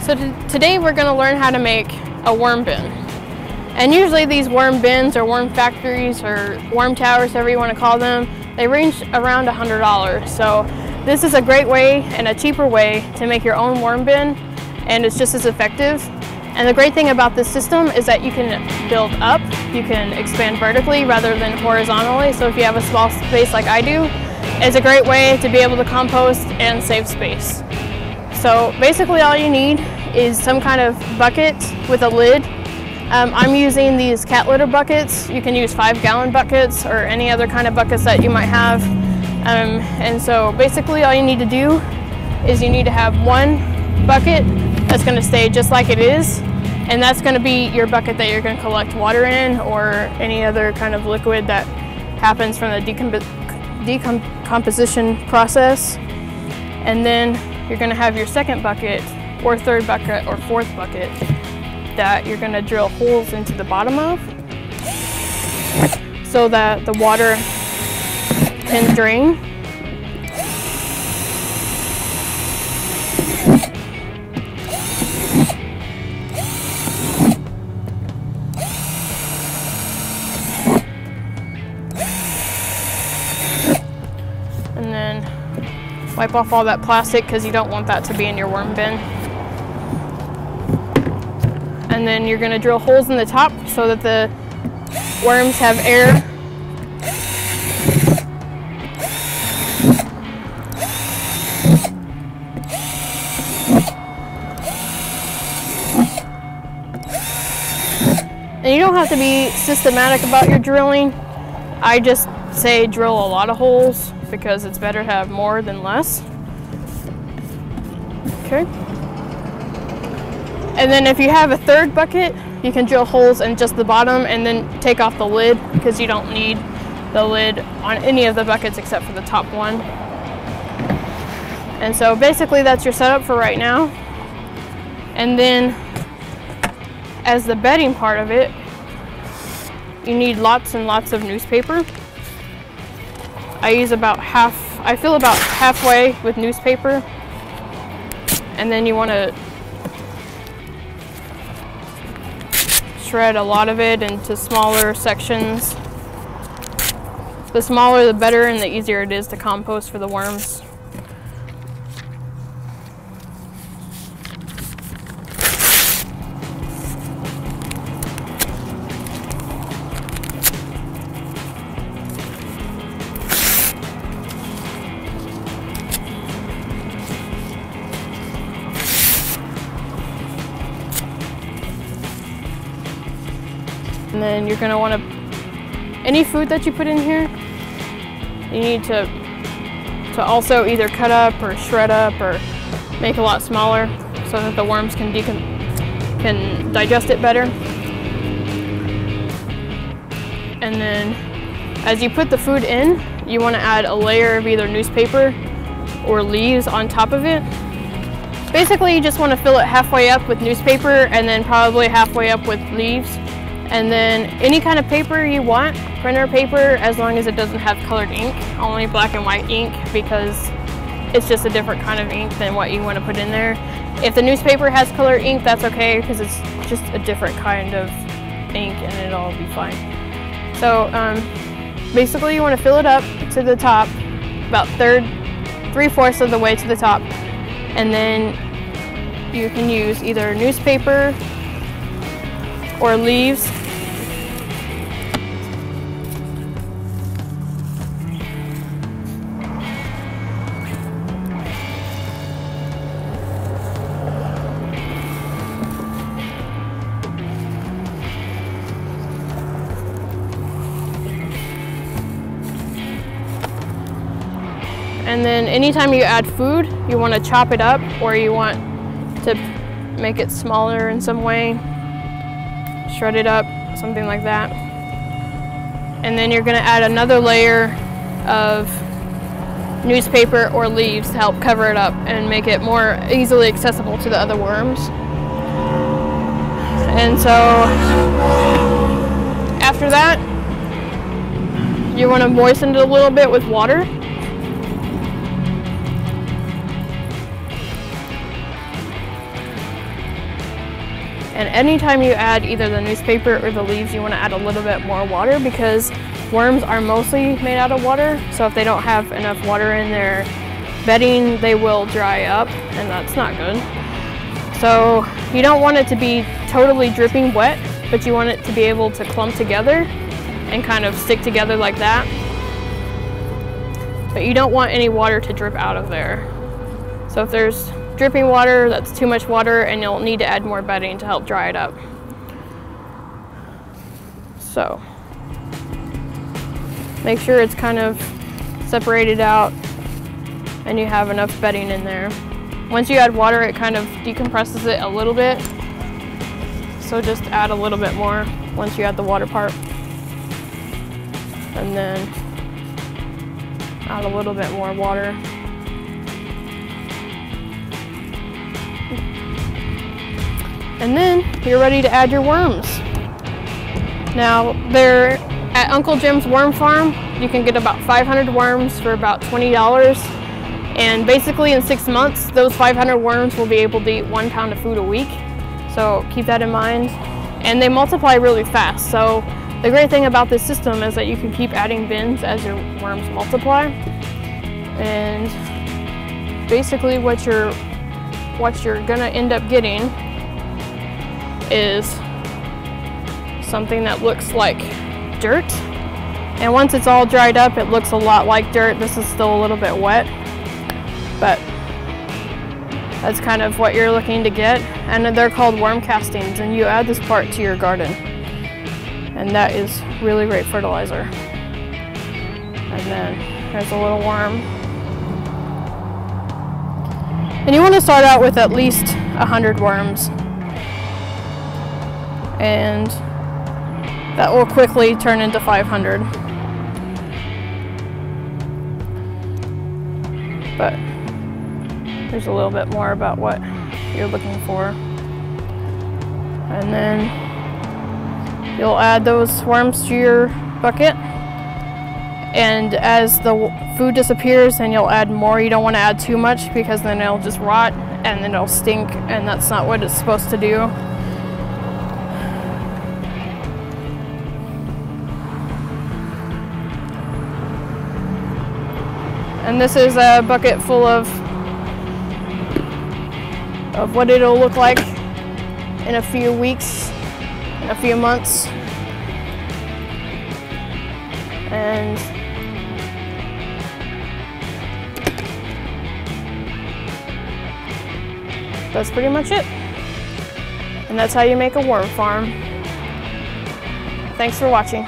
So today we're going to learn how to make a worm bin. And usually these worm bins or worm factories or worm towers, whatever you want to call them, they range around $100. So this is a great way and a cheaper way to make your own worm bin, and it's just as effective. And the great thing about this system is that you can build up, you can expand vertically rather than horizontally. So if you have a small space like I do, it's a great way to be able to compost and save space. So basically all you need is some kind of bucket with a lid. I'm using these cat litter buckets. You can use 5-gallon buckets or any other kind of buckets that you might have. And so basically all you need to do is you need to have one bucket that's going to stay just like it is, and that's going to be your bucket that you're going to collect water in or any other kind of liquid that happens from the decomposition process. And then you're going to have your second bucket or third bucket or fourth bucket that you're going to drill holes into the bottom of so that the water can drain. And then wipe off all that plastic because you don't want that to be in your worm bin. And then you're going to drill holes in the top so that the worms have air. And you don't have to be systematic about your drilling. I just say drill a lot of holes because it's better to have more than less. Okay. And then if you have a third bucket, you can drill holes in just the bottom and then take off the lid because you don't need the lid on any of the buckets except for the top one. And so basically that's your setup for right now. And then as the bedding part of it, you need lots and lots of newspaper. I use about I fill about halfway with newspaper, and then you want to shred a lot of it into smaller sections. The smaller the better, and the easier it is to compost for the worms. And then you're going to want to, any food that you put in here, you need to also either cut up or shred up or make a lot smaller so that the worms can digest it better. And then as you put the food in, you want to add a layer of either newspaper or leaves on top of it. Basically, you just want to fill it halfway up with newspaper and then probably halfway up with leaves. And then any kind of paper you want, printer paper, as long as it doesn't have colored ink, only black and white ink because it's just a different kind of ink than what you want to put in there. If the newspaper has colored ink, that's okay because it's just a different kind of ink and it'll be fine. So basically you want to fill it up to the top, about 3/4 of the way to the top, and then you can use either newspaper or leaves. And then anytime you add food, you want to chop it up or you want to make it smaller in some way. Shred it up, something like that. And then you're going to add another layer of newspaper or leaves to help cover it up and make it more easily accessible to the other worms. And so after that, you want to moisten it a little bit with water. And anytime you add either the newspaper or the leaves, you want to add a little bit more water, because worms are mostly made out of water. So if they don't have enough water in their bedding, they will dry up, and that's not good. So you don't want it to be totally dripping wet, but you want it to be able to clump together and kind of stick together like that. But you don't want any water to drip out of there. So if there's dripping water, that's too much water, and you'll need to add more bedding to help dry it up. So make sure it's kind of separated out and you have enough bedding in there. Once you add water, it kind of decompresses it a little bit. So just add a little bit more once you add the water part. And then add a little bit more water. And then you're ready to add your worms. Now, they're at Uncle Jim's Worm Farm. You can get about 500 worms for about $20. And basically in 6 months, those 500 worms will be able to eat 1 pound of food a week. So keep that in mind. And they multiply really fast. So the great thing about this system is that you can keep adding bins as your worms multiply. And basically what you're gonna end up getting is something that looks like dirt. And once it's all dried up, it looks a lot like dirt. This is still a little bit wet, but that's kind of what you're looking to get. And they're called worm castings, and you add this part to your garden. And that is really great fertilizer. And then there's a little worm. And you want to start out with at least 100 worms. And that will quickly turn into 500. But there's a little bit more about what you're looking for. And then you'll add those worms to your bucket. And as the food disappears, then you'll add more. You don't want to add too much, because then it'll just rot and then it'll stink, and that's not what it's supposed to do. And this is a bucket full of what it'll look like in a few weeks, in a few months. And that's pretty much it. And that's how you make a worm farm. Thanks for watching.